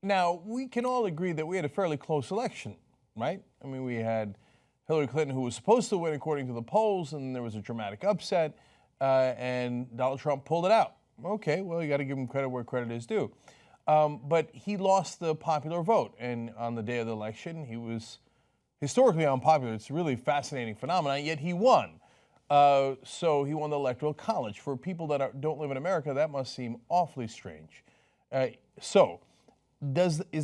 Now, we can all agree that we had a fairly close election, right? I mean, we had Hillary Clinton, who was supposed to win according to the polls, and there was a dramatic upset, and Donald Trump pulled it out. Okay, well, you got to give him credit where credit is due. But he lost the popular vote, and on the day of the election, he was historically unpopular. It's a really fascinating phenomenon, yet he won. So he won the Electoral College. For people that don't live in America, that must seem awfully strange. Is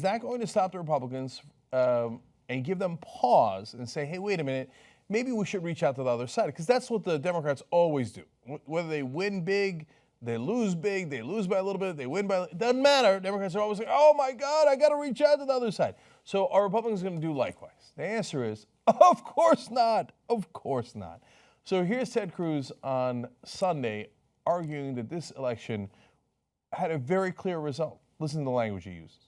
that going to stop the Republicans and give them pause and say, hey, wait a minute, maybe we should reach out to the other side? Because that's what the Democrats always do. Whether they win big, they lose big, they lose by a little bit, they win by, it doesn't matter. Democrats are always like, oh my God, I got to reach out to the other side. So are Republicans going to do likewise? The answer is, of course not. Of course not. So here's Ted Cruz on Sunday arguing that this election had a very clear result. Listen to the language he uses.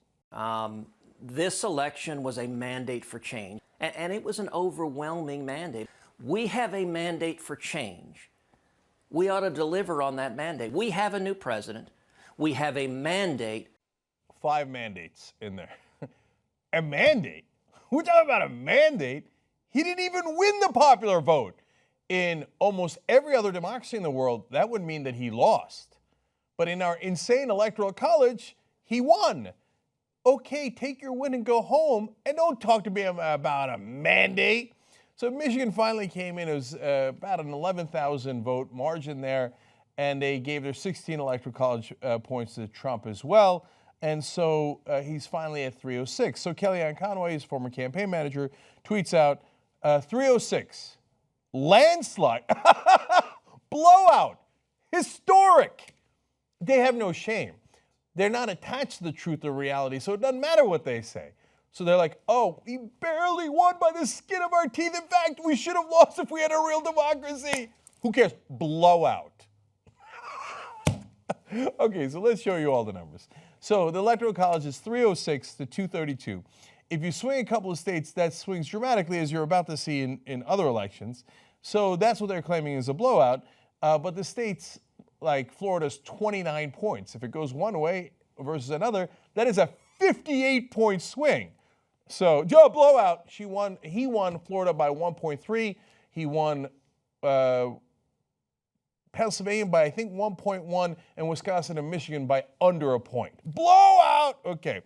This election was a mandate for change, and it was an overwhelming mandate. We have a mandate for change. We ought to deliver on that mandate. We have a new president. We have a mandate. 5 mandates in there. A mandate? We're talking about a mandate? He didn't even win the popular vote. In almost every other democracy in the world, that would mean that he lost. But in our insane electoral college, he won. Okay, take your win and go home, and don't talk to me about a mandate. So Michigan finally came in. It was about an 11,000 vote margin there, and they gave their 16 electoral college points to Trump as well. And so he's finally at 306. So Kellyanne Conway, his former campaign manager, tweets out 306, landslide, blowout, historic. They have no shame. They're not attached to the truth or reality, so it doesn't matter what they say. So they're like, oh, we barely won by the skin of our teeth. In fact, we should have lost if we had a real democracy. Who cares? Blowout. Okay, so let's show you all the numbers. So the Electoral College is 306 to 232. If you swing a couple of states, that swings dramatically, as you're about to see in other elections. So that's what they're claiming is a blowout. But the states like Florida's 29 points. If it goes one way versus another, that is a 58-point swing. So Joe, blowout. He won Florida by 1.3. He won Pennsylvania by, I think, 1.1, and Wisconsin and Michigan by under a point. Blowout! Okay.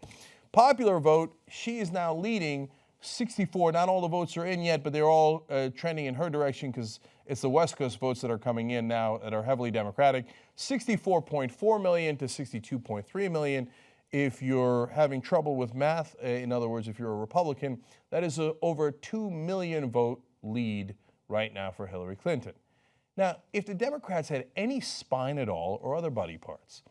Popular vote, she is now leading 64. Not all the votes are in yet, but they're all trending in her direction because it's the West Coast votes that are coming in now that are heavily Democratic. 64.4 million to 62.3 million. If you're having trouble with math, in other words, if you're a Republican, that is over a 2 million vote lead right now for Hillary Clinton. Now, if the Democrats had any spine at all or other body parts,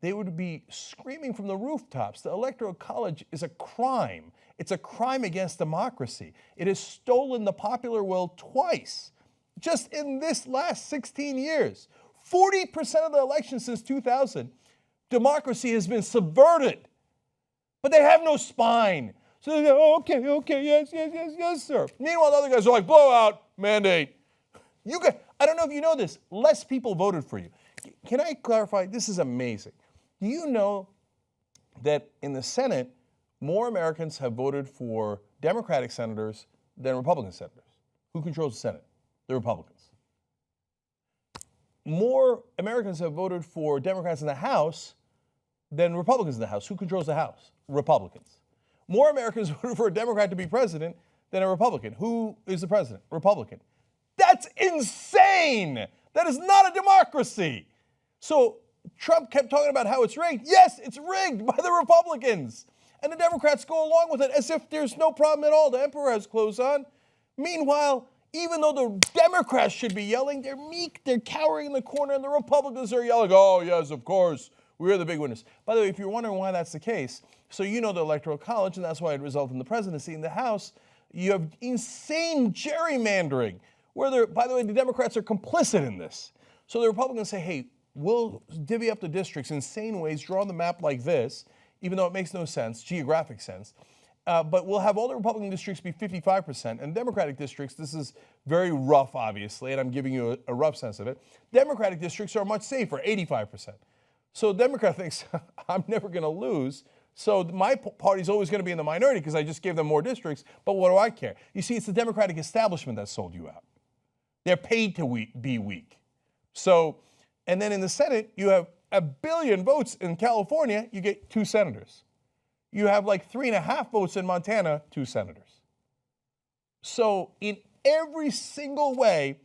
they would be screaming from the rooftops. The Electoral College is a crime. It's a crime against democracy. It has stolen the popular will twice, just in this last 16 years. 40% of the elections since 2000, democracy has been subverted. But they have no spine. So they go, oh, okay, yes, sir. Meanwhile, the other guys are like, blowout, mandate. I don't know if you know this, less people voted for you. Can I clarify? This is amazing. Do you know that in the Senate, more Americans have voted for Democratic senators than Republican senators? Who controls the Senate? The Republicans. More Americans have voted for Democrats in the House than Republicans in the House. Who controls the House? Republicans. More Americans voted for a Democrat to be president than a Republican. Who is the president? Republican. That's insane. That is not a democracy. So Trump kept talking about how it's rigged. Yes, it's rigged by the Republicans. And the Democrats go along with it as if there's no problem at all. The emperor has clothes on. Meanwhile, even though the Democrats should be yelling, they're meek, they're cowering in the corner, and the Republicans are yelling, oh, yes, of course, we're the big winners. By the way, if you're wondering why that's the case, so you know the Electoral College, and that's why it resulted in the presidency. In the House, you have insane gerrymandering, where, by the way, the Democrats are complicit in this. So the Republicans say, hey, we'll divvy up the districts in insane ways, draw on the map like this, even though it makes no sense, geographic sense. But we'll have all the Republican districts be 55%, and Democratic districts, this is very rough, obviously, and I'm giving you a rough sense of it. Democratic districts are much safer, 85%. So Democrat thinks, I'm never going to lose, So my party's always going to be in the minority because I just gave them more districts. But what do I care? You see, it's the Democratic establishment that sold you out. They're paid to be weak. So, and then in the Senate, you have 1 billion votes in California, you get 2 senators. You have like 3.5 votes in Montana, 2 senators. So in every single way,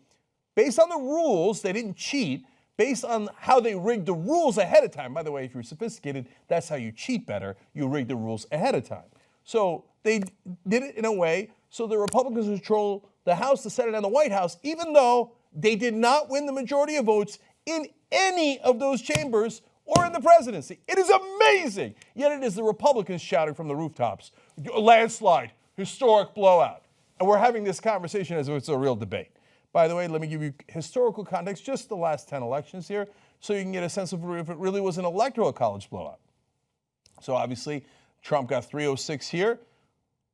based on the rules, they didn't cheat, based on how they rigged the rules ahead of time. By the way, if you're sophisticated, that's how you cheat better. You rig the rules ahead of time. So they did it in a way so the Republicans control the House, the Senate, and the White House, even though they did not win the majority of votes in any of those chambers or in the presidency. It is amazing. Yet it is the Republicans shouting from the rooftops, landslide, historic blowout. And we're having this conversation as if it's a real debate. By the way, let me give you historical context, just the last 10 elections here, so you can get a sense of if it really was an electoral college blowout. So obviously, Trump got 306 here.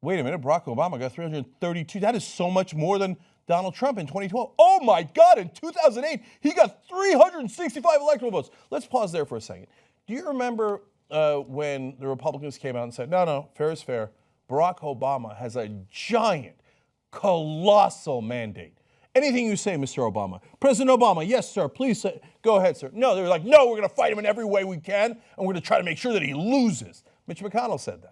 Wait a minute, Barack Obama got 332. That is so much more than Donald Trump in 2012. Oh my God, in 2008, he got 365 electoral votes. Let's pause there for a second. Do you remember when the Republicans came out and said, no, fair is fair. Barack Obama has a giant, colossal mandate. Anything you say, Mr. Obama. President Obama, yes, sir, please say, go ahead, sir. No, they were like, no, we're going to fight him in every way we can, and we're going to try to make sure that he loses. Mitch McConnell said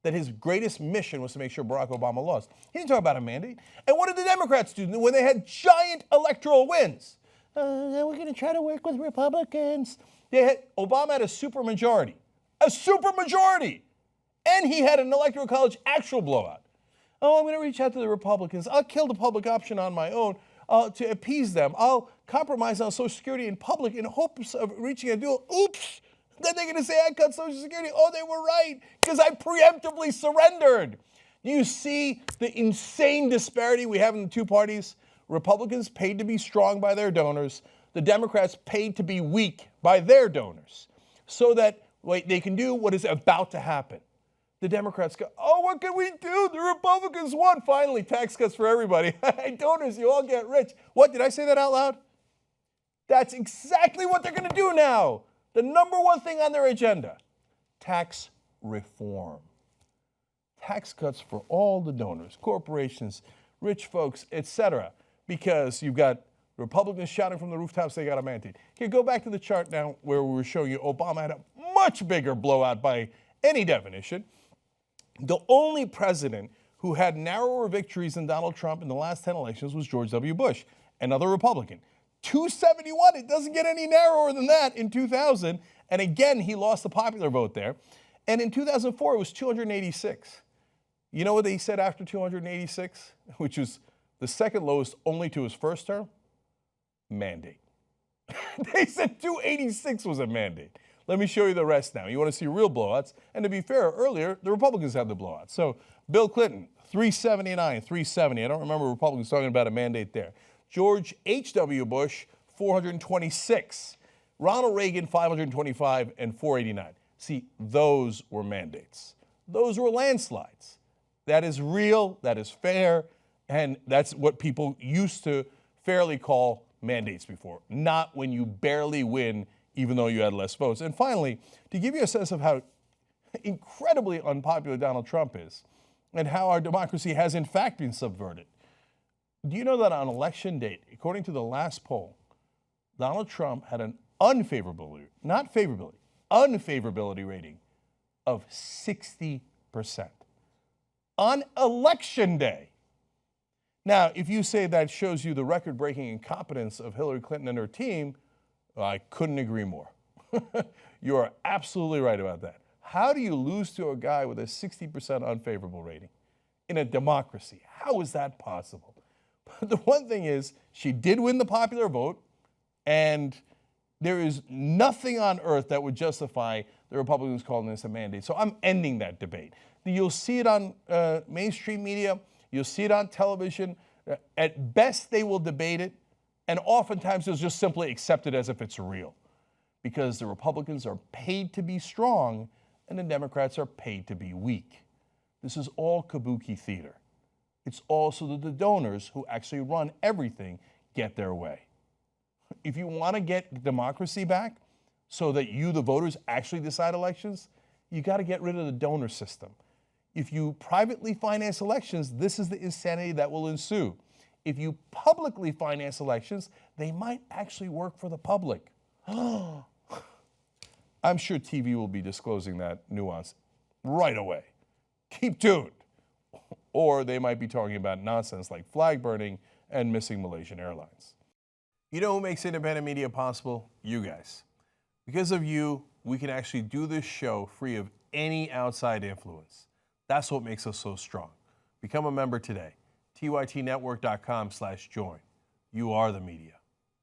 that his greatest mission was to make sure Barack Obama lost. He didn't talk about a mandate. And what did the Democrats do when they had giant electoral wins? We're going to try to work with Republicans. Obama had a supermajority. A supermajority. And he had an electoral college actual blowout. Oh, I'm going to reach out to the Republicans. I'll kill the public option on my own to appease them. I'll compromise on Social Security in public in hopes of reaching a deal. Oops. Then they're going to say I cut Social Security. Oh, they were right because I preemptively surrendered. Do you see the insane disparity we have in the two parties? Republicans paid to be strong by their donors. The Democrats paid to be weak by their donors so that they can do what is about to happen. The Democrats go, oh, what can we do? The Republicans won. Finally, tax cuts for everybody. Hey, donors, you all get rich. What, did I say that out loud? That's exactly what they're going to do now. The number one thing on their agenda, tax reform. Tax cuts for all the donors, corporations, rich folks, etc. Because you've got Republicans shouting from the rooftops they got a mandate. Here, go back to the chart now where we were showing you Obama had a much bigger blowout by any definition. The only president who had narrower victories than Donald Trump in the last 10 elections was George W. Bush, another Republican. 271, it doesn't get any narrower than that in 2000. And again, he lost the popular vote there. And in 2004, it was 286. You know what they said after 286, which was the second lowest only to his first term? Mandate. They said 286 was a mandate. Let me show you the rest now. You want to see real blowouts. And to be fair, earlier, the Republicans had the blowouts. So Bill Clinton, 379, 370. I don't remember Republicans talking about a mandate there. George H.W. Bush, 426. Ronald Reagan, 525 and 489. See, those were mandates. Those were landslides. That is real, that is fair, and that's what people used to fairly call mandates before, not when you barely win even though you had less votes. And finally, to give you a sense of how incredibly unpopular Donald Trump is and how our democracy has in fact been subverted, do you know that on election date, according to the last poll, Donald Trump had an unfavorability, not favorability, unfavorability rating of 60% on election day. Now, if you say that shows you the record-breaking incompetence of Hillary Clinton and her team, I couldn't agree more. You are absolutely right about that. How do you lose to a guy with a 60% unfavorable rating in a democracy? How is that possible? But the one thing is, she did win the popular vote, and there is nothing on earth that would justify the Republicans calling this a mandate. So I'm ending that debate. You'll see it on mainstream media. You'll see it on television. At best, they will debate it. And oftentimes, they'll just simply accept it as if it's real. Because the Republicans are paid to be strong, and the Democrats are paid to be weak. This is all kabuki theater. It's all so that the donors who actually run everything get their way. If you want to get democracy back so that you, the voters, actually decide elections, you got to get rid of the donor system. If you privately finance elections, this is the insanity that will ensue. If you publicly finance elections, they might actually work for the public. I'm sure TV will be disclosing that nuance right away. Keep tuned. Or they might be talking about nonsense like flag burning and missing Malaysian Airlines. You know who makes independent media possible? You guys. Because of you, we can actually do this show free of any outside influence. That's what makes us so strong. Become a member today. tytnetwork.com/join. You are the media.